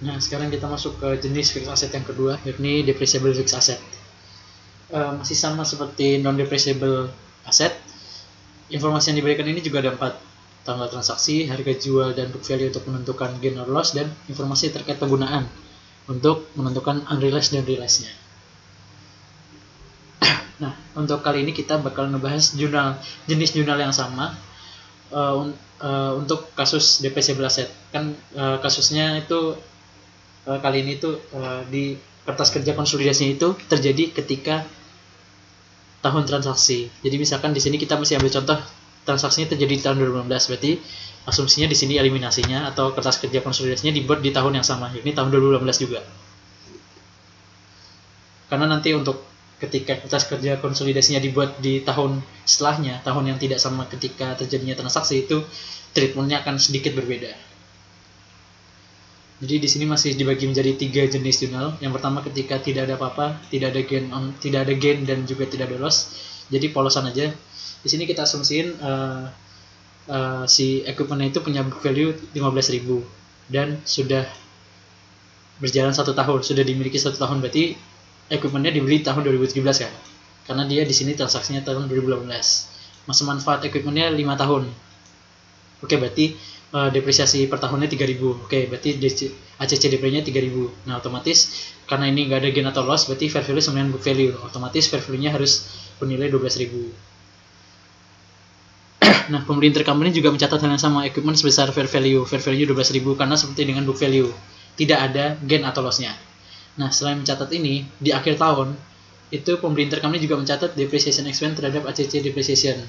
Nah, sekarang kita masuk ke jenis fixed asset yang kedua, yakni depreciable fixed asset. Masih sama seperti non-depreciable asset. Informasi yang diberikan ini juga ada 4. Tanggal transaksi, harga jual dan book value untuk menentukan gain or loss, dan informasi terkait penggunaan untuk menentukan unrealized dan realized-nya. Nah, untuk kali ini kita bakal ngebahas jenis jurnal yang sama untuk kasus depreciable asset. Kan kasusnya itu kali ini tuh di kertas kerja konsolidasinya itu terjadi ketika tahun transaksi. Jadi misalkan di sini kita masih ambil contoh transaksinya terjadi di tahun 2016, berarti asumsinya di sini eliminasinya atau kertas kerja konsolidasinya dibuat di tahun yang sama, yakni tahun 2018 juga. Karena nanti untuk ketika kertas kerja konsolidasinya dibuat di tahun setelahnya, tahun yang tidak sama ketika terjadinya transaksi, itu treatmentnya akan sedikit berbeda. Jadi di sini masih dibagi menjadi 3 jenis jurnal. Yang pertama ketika tidak ada apa-apa, tidak ada gain dan juga tidak ada loss. Jadi polosan aja. Di sini kita asumsiin si equipment itu punya book value 15.000 dan sudah berjalan 1 tahun, sudah dimiliki 1 tahun, berarti equipmentnya dibeli tahun 2017 kan? Karena dia di sini transaksinya tahun 2018. Masa manfaat equipmentnya 5 tahun. Oke, berarti depresiasi per tahunnya 3.000. Oke, berarti ACCDP-nya 3.000. Nah, otomatis karena ini nggak ada gain atau loss, berarti fair value sama dengan book value. Otomatis fair value-nya harus bernilai 12.000. Nah, pembeli intercompany juga mencatat hal yang sama, equipment sebesar fair value 12.000 karena seperti dengan book value, tidak ada gain atau loss-nya. Nah, selain mencatat ini, di akhir tahun itu pembeli intercompany juga mencatat depreciation expense terhadap ACC depreciation.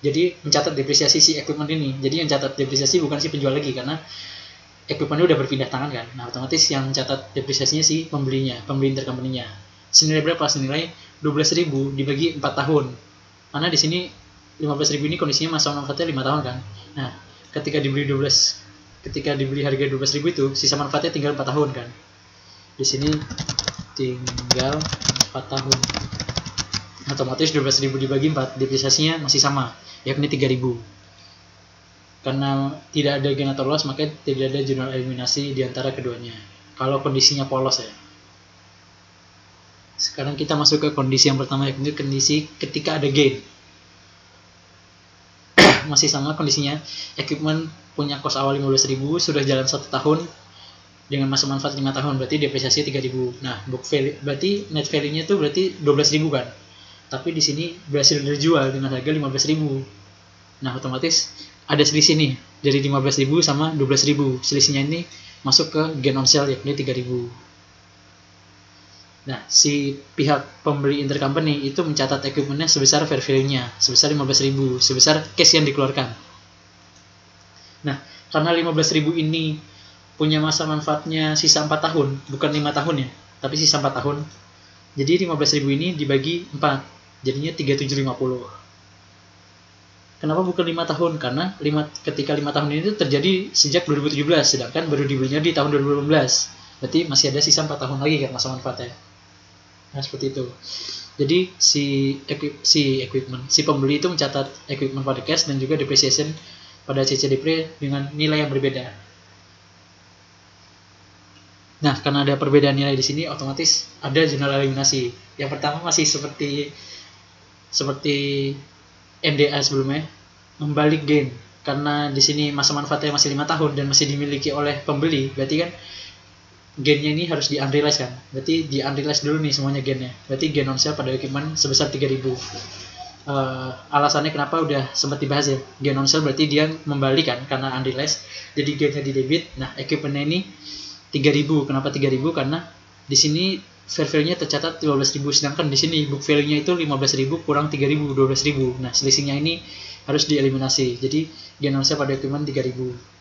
Jadi mencatat depresiasi si equipment ini. Jadi yang catat depresiasi bukan si penjual lagi karena equipmentnya udah berpindah tangan kan. Nah, otomatis yang catat depresiasinya si pembeli intercompany-nya. Senilai berapa? Senilai 12.000 dibagi 4 tahun. Karena di sini 15.000 ini kondisinya masa manfaatnya 5 tahun kan. Nah, ketika dibeli harga 12.000 itu, sisa manfaatnya tinggal 4 tahun kan. Di sini tinggal 4 tahun. Otomatis 12.000 dibagi 4, depresiasinya masih sama, yakni 3.000. Karena tidak ada gain atau loss, maka tidak ada jurnal eliminasi di antara keduanya. Kalau kondisinya polos ya. Sekarang kita masuk ke kondisi yang pertama, yakni kondisi ketika ada gain. Masih sama kondisinya, equipment punya cost awal 15.000, sudah jalan 1 tahun dengan masa manfaat 5 tahun, berarti depresiasi 3.000. Nah, book value berarti net value-nya itu berarti 12.000 kan. Tapi di sini berhasil dijual dengan harga 15.000. Nah, otomatis ada selisih nih dari 15.000 sama 12.000. Selisihnya ini masuk ke gain on sale yakni 3.000. Nah, si pihak pembeli intercompany itu mencatat equipment-nya sebesar fair value-nya, sebesar 15.000, sebesar cash yang dikeluarkan. Nah, karena 15.000 ini punya masa manfaatnya sisa 4 tahun, bukan 5 tahun ya, tapi sisa 4 tahun. Jadi 15.000 ini dibagi 4, jadinya 3.750. Kenapa bukan 5 tahun? Karena ketika 5 tahun ini terjadi sejak 2017, sedangkan baru dibelinya di tahun 2018. Berarti masih ada sisa 4 tahun lagi kan masa manfaatnya. Nah, seperti itu. Jadi si pembeli itu mencatat equipment pada cash dan juga depreciation pada CCDP dengan nilai yang berbeda. Nah, karena ada perbedaan nilai di sini, otomatis ada jurnal eliminasi. Yang pertama masih seperti NDA sebelumnya, membalik gain. Karena di sini masa manfaatnya masih 5 tahun dan masih dimiliki oleh pembeli, berarti kan gainnya ini harus di-unrealize kan. Berarti di-unrealize dulu nih semuanya gainnya. Berarti gain on sale pada equipment sebesar 3.000. Alasannya kenapa udah sempat dibahas ya. Gain on sale berarti dia membalik kan karena unrealized. Jadi gainnya di debit. Nah, equipmentnya ini 3.000. Kenapa 3.000? Karena di sini fair value-nya tercatat 15.000, sedangkan di sini book value-nya itu 15.000 kurang 3.000, 12.000. Nah, selisihnya ini harus dieliminasi. Jadi gain on sale pada equipment 3.000.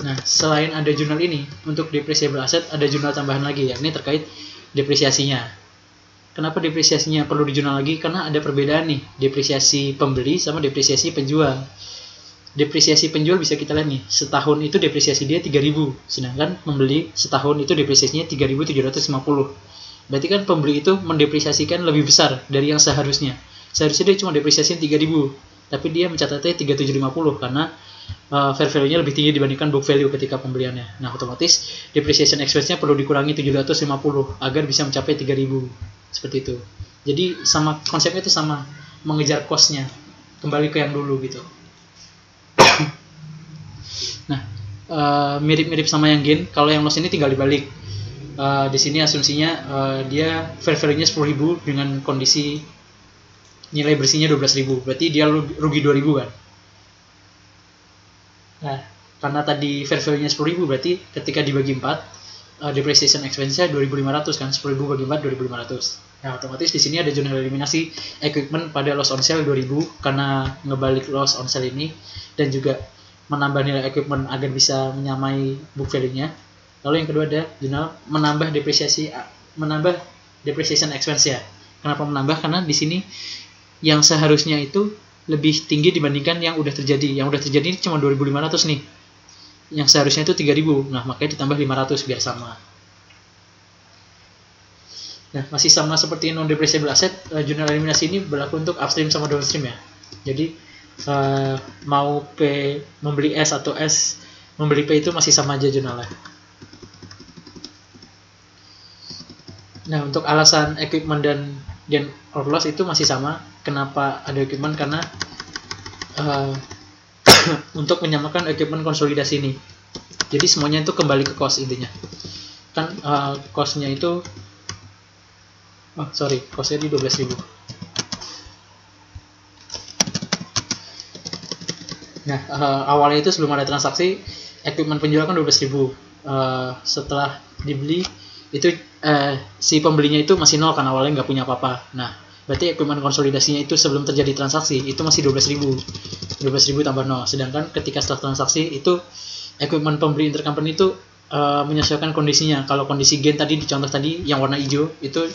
Nah, selain ada jurnal ini, untuk depreciable asset ada jurnal tambahan lagi, yakni terkait depresiasinya. Kenapa depresiasinya perlu dijurnal lagi? Karena ada perbedaan nih, depresiasi pembeli sama depresiasi penjual. Depresiasi penjual bisa kita lihat nih, setahun itu depresiasi dia 3.000, sedangkan pembeli setahun itu depresiasinya 3.750. Berarti kan pembeli itu mendepresiasikan lebih besar dari yang seharusnya. Seharusnya dia cuma depresiasi 3.000, tapi dia mencatatnya 3.750 karena fair value-nya lebih tinggi dibandingkan book value ketika pembeliannya. Nah, otomatis depreciation expense-nya perlu dikurangi 750 agar bisa mencapai 3.000. Seperti itu. Jadi sama konsepnya itu sama, mengejar cost-nya. Kembali ke yang dulu gitu. Nah, mirip-mirip sama yang gain. Kalau yang loss ini tinggal dibalik. Di sini asumsinya dia fair value-nya 10.000 dengan kondisi nilai bersihnya 12.000. Berarti dia rugi 2.000 kan. Nah, karena tadi fair value-nya 10.000 berarti ketika dibagi 4 depreciation expense-nya 2.500 kan. 10.000 bagi 4 2.500. Nah, otomatis di sini ada jurnal eliminasi equipment pada loss on sale 2.000 karena ngebalik loss on sale ini dan juga menambah nilai equipment agar bisa menyamai book value-nya. Lalu yang kedua ada jurnal menambah depreciation expense ya. Kenapa menambah? Karena di sini yang seharusnya itu lebih tinggi dibandingkan yang udah terjadi. Yang udah terjadi ini cuma 2.500 nih. Yang seharusnya itu 3.000. Nah, makanya ditambah 500 biar sama. Nah, masih sama seperti non-depreciable asset, jurnal eliminasi ini berlaku untuk upstream sama downstream ya. Jadi, mau P membeli S atau S membeli P itu masih sama aja jurnalnya. Nah, untuk alasan equipment dan gain or loss itu masih sama. Kenapa ada equipment? Karena untuk menyamakan equipment konsolidasi ini. Jadi semuanya itu kembali ke cost intinya. Kan cost-nya itu cost-nya di 12.000. Nah, awalnya itu sebelum ada transaksi, equipment penjual kan 12.000. Setelah dibeli, itu si pembelinya itu masih nol kan, awalnya nggak punya apa-apa. Nah, berarti equipment konsolidasinya itu sebelum terjadi transaksi, itu masih 12.000. 12.000 tambah nol. Sedangkan ketika setelah transaksi, itu equipment pembeli intercompany itu menyesuaikan kondisinya. Kalau kondisi gain tadi, di contoh tadi, yang warna hijau, itu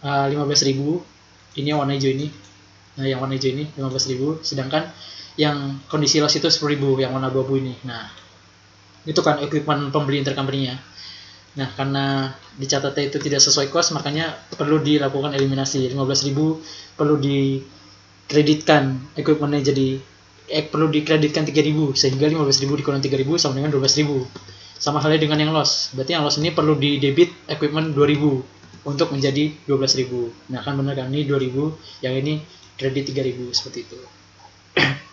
15.000, ini yang warna hijau ini. Nah, yang warna hijau ini 15.000, sedangkan yang kondisi loss itu 10.000, yang warna abu-abu ini. Nah, itu kan equipment pembeli intercompany-nya. Nah, karena dicatatnya itu tidak sesuai cost, makanya perlu dilakukan eliminasi. 15.000 perlu dikreditkan equipment-nya, jadi perlu dikreditkan 3.000, sehingga 15.000 dikurang 3.000 sama dengan 12.000. Sama halnya dengan yang loss. Berarti yang loss ini perlu di debit equipment 2.000 untuk menjadi 12.000. Nah, kan benar kan, ini 2.000, yang ini kredit 3.000, seperti itu.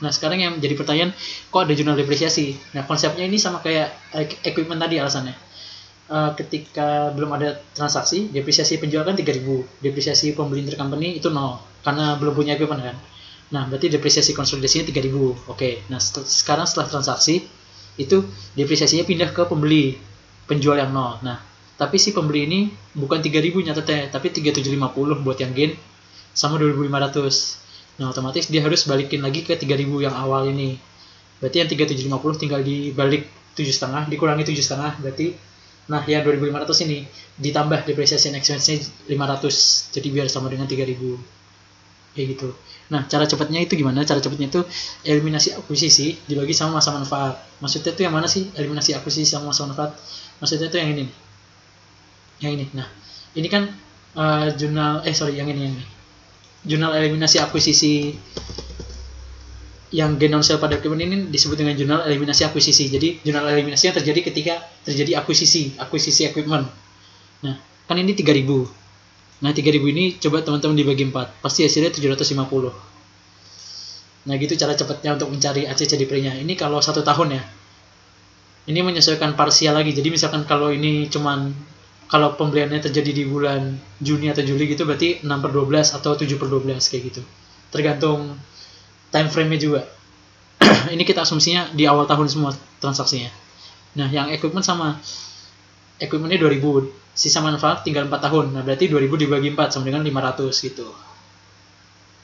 Nah, sekarang yang jadi pertanyaan, kok ada jurnal depresiasi? Nah, konsepnya ini sama kayak equipment tadi alasannya. Ketika belum ada transaksi, depresiasi penjual kan 3.000, depresiasi pembeli intercompany itu 0, karena belum punya equipment kan. Nah, berarti depresiasi konsolidasinya 3.000. Oke, nah sekarang setelah transaksi, itu depresiasinya pindah ke pembeli, penjual yang 0. Nah, tapi si pembeli ini bukan 3.000 nyatetnya, tapi 3.750 buat yang gain, sama 2.500. Nah, otomatis dia harus balikin lagi ke 3.000 yang awal ini. Berarti yang 3.750 tinggal dibalik 7,5, dikurangi 7,5, berarti nah yang 2.500 ini ditambah depreciation expense-nya 500, jadi biar sama dengan 3.000. Kayak gitu. Nah, cara cepatnya itu gimana? Cara cepatnya itu eliminasi akuisisi dibagi sama masa manfaat. Maksudnya itu yang mana sih eliminasi akuisisi sama masa manfaat? Maksudnya itu yang ini. Yang ini. Nah, ini kan yang ini. Jurnal eliminasi akuisisi yang gain on sale pada equipment ini disebut dengan jurnal eliminasi akuisisi. Jadi jurnal eliminasi yang terjadi ketika terjadi akuisisi equipment. Nah, kan ini 3.000. Nah, 3.000 ini coba teman-teman dibagi 4, pasti hasilnya 750. Nah, gitu cara cepatnya untuk mencari ACC Depre-nya. Ini kalau 1 tahun ya. Ini menyesuaikan parsial lagi. Jadi misalkan kalau ini kalau pembeliannya terjadi di bulan Juni atau Juli gitu, berarti 6/12 atau 7/12 kayak gitu. Tergantung time frame-nya juga. Ini kita asumsinya di awal tahun semua transaksinya. Nah, yang equipment sama. Equipment-nya 2.000. Sisa manfaat tinggal 4 tahun. Nah, berarti 2.000 dibagi 4 sama dengan 500 gitu.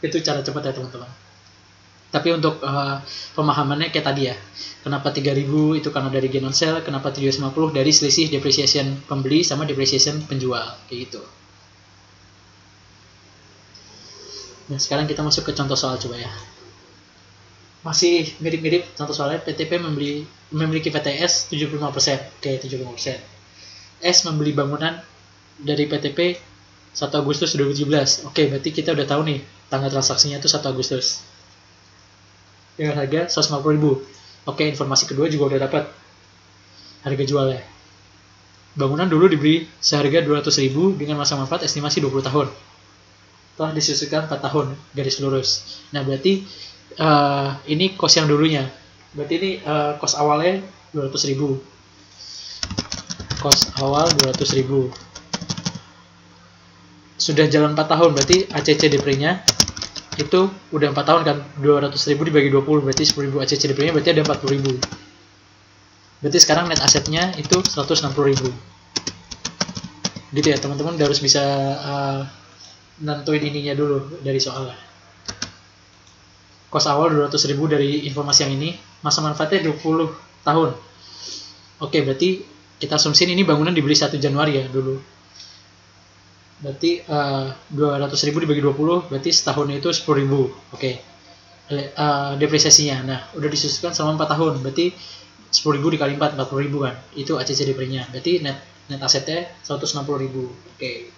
Itu cara cepat ya, teman-teman. Tapi untuk pemahamannya kayak tadi ya. Kenapa 3.000 itu karena dari gain on sale, kenapa 750 dari selisih depreciation pembeli sama depreciation penjual, kayak gitu. Nah, sekarang kita masuk ke contoh soal coba ya. Masih mirip-mirip contoh soalnya. PTP memiliki PTS 75%. Oke, 75%. S membeli bangunan dari PTP 1 Agustus 2017. Oke, berarti kita udah tahu nih tanggal transaksinya itu 1 Agustus. Dengan harga 150.000. Oke, informasi kedua juga udah dapat harga jualnya. Bangunan dulu dibeli seharga 200.000 dengan masa manfaat estimasi 20 tahun. Telah disusulkan 4 tahun garis lurus. Nah, berarti ini kos yang dulunya. Berarti ini kos awalnya 200.000. Kos awal 200.000. Sudah jalan 4 tahun, berarti ACC DP-nya itu udah 4 tahun kan. 200.000 dibagi 20 berarti 10.000 ACC DP-nya, berarti ada 40.000. Berarti sekarang net asetnya itu 160.000. Gitu ya teman-teman, udah harus bisa nentuin ininya dulu dari soalnya. Kos awal 200.000 dari informasi yang ini, masa manfaatnya 20 tahun. Oke, berarti kita asumsiin ini bangunan dibeli 1 Januari ya dulu. Berarti 200.000 dibagi 20 berarti setahunnya itu 10.000. Oke. Depresiasinya. Nah, udah disusulkan selama 4 tahun. Berarti 10.000 dikali 4, 40.000 kan. Itu ACC DP-nya. Berarti net asetnya 160.000. Oke.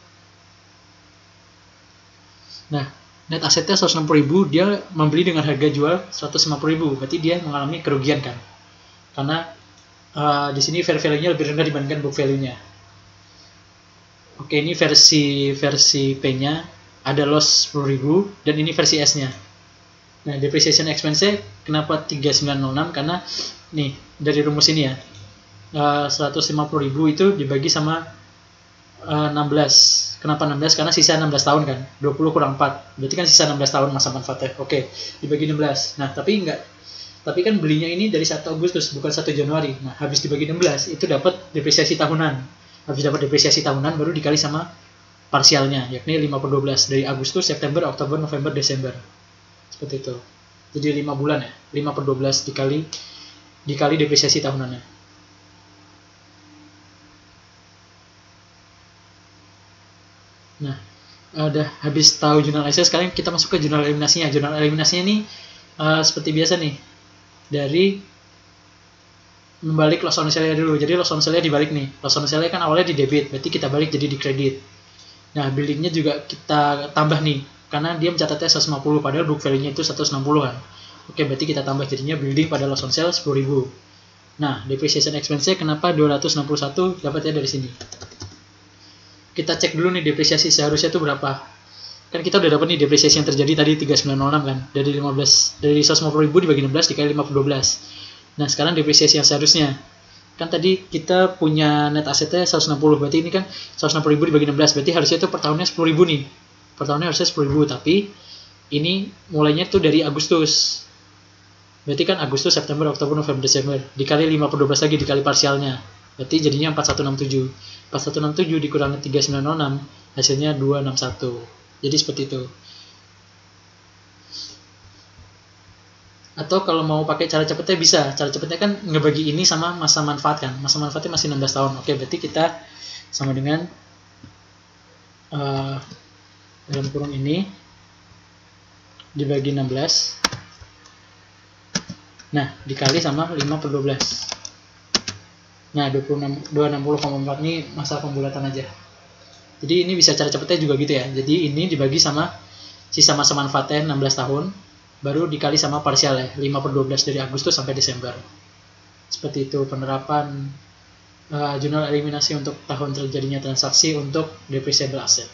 Nah, net asetnya 160.000, dia membeli dengan harga jual 150.000. Berarti dia mengalami kerugian kan. Karena di sini fair value-nya lebih rendah dibandingkan book value-nya. Oke, ini versi P-nya ada loss 10.000 dan ini versi S-nya. Nah, depreciation expense-nya kenapa 3906? Karena nih dari rumus ini ya. 150.000 itu dibagi sama 16. Kenapa 16? Karena sisa 16 tahun kan. 20 kurang 4. Berarti kan sisa 16 tahun masa manfaatnya. Oke, dibagi 16. Nah, tapi kan belinya ini dari 1 Agustus bukan 1 Januari. Nah, habis dibagi 16 itu dapat depresiasi tahunan. Habis dapat depresiasi tahunan baru dikali sama parsialnya, yakni 5/12 dari Agustus, September, Oktober, November, Desember. Seperti itu. Jadi 5 bulan ya. 5/12 dikali depresiasi tahunannya. Nah, udah habis tahu jurnal analysis, sekarang kita masuk ke jurnal eliminasinya. Jurnal eliminasinya ini seperti biasa nih. Dari membalik loss on sale dulu. Jadi loss on sale dibalik nih. Loss on sale kan awalnya di debit, berarti kita balik jadi di kredit. Nah, billingnya juga kita tambah nih, karena dia mencatatnya 150, padahal book value-nya itu 160 kan. Oke, berarti kita tambah jadinya building pada loss on sale 10.000. Nah, depreciation expense-nya kenapa 261 dapatnya dari sini. Kita cek dulu nih depresiasi seharusnya itu berapa. Kan kita udah dapat nih depresiasi yang terjadi tadi 3906 kan. Dari 150.000 dibagi 16 dikali 5/12. Nah, sekarang depresiasi yang seharusnya. Kan tadi kita punya net asetnya 160, berarti ini kan 160.000 dibagi 16, berarti harusnya itu per tahunnya 10.000 nih. Per tahunnya harusnya 10.000, tapi ini mulainya tuh dari Agustus. Berarti kan Agustus, September, Oktober, November, Desember. Dikali 5/12 lagi, dikali parsialnya. Berarti jadinya 4167. 4167 dikurangi 3906, hasilnya 261. Jadi seperti itu. Atau kalau mau pakai cara cepetnya bisa. Cara cepetnya kan ngebagi ini sama masa manfaat kan. Masa manfaatnya masih 16 tahun. Oke, berarti kita sama dengan dalam kurung ini dibagi 16. Nah, dikali sama 5/12. Nah, 260,4 ini masalah pembulatan aja. Jadi ini bisa cara cepetnya juga gitu ya. Jadi ini dibagi sama sisa masa manfaatnya 16 tahun. Baru dikali sama parsial ya, 5/12 dari Agustus sampai Desember. Seperti itu penerapan jurnal eliminasi untuk tahun terjadinya transaksi untuk depreciable asset.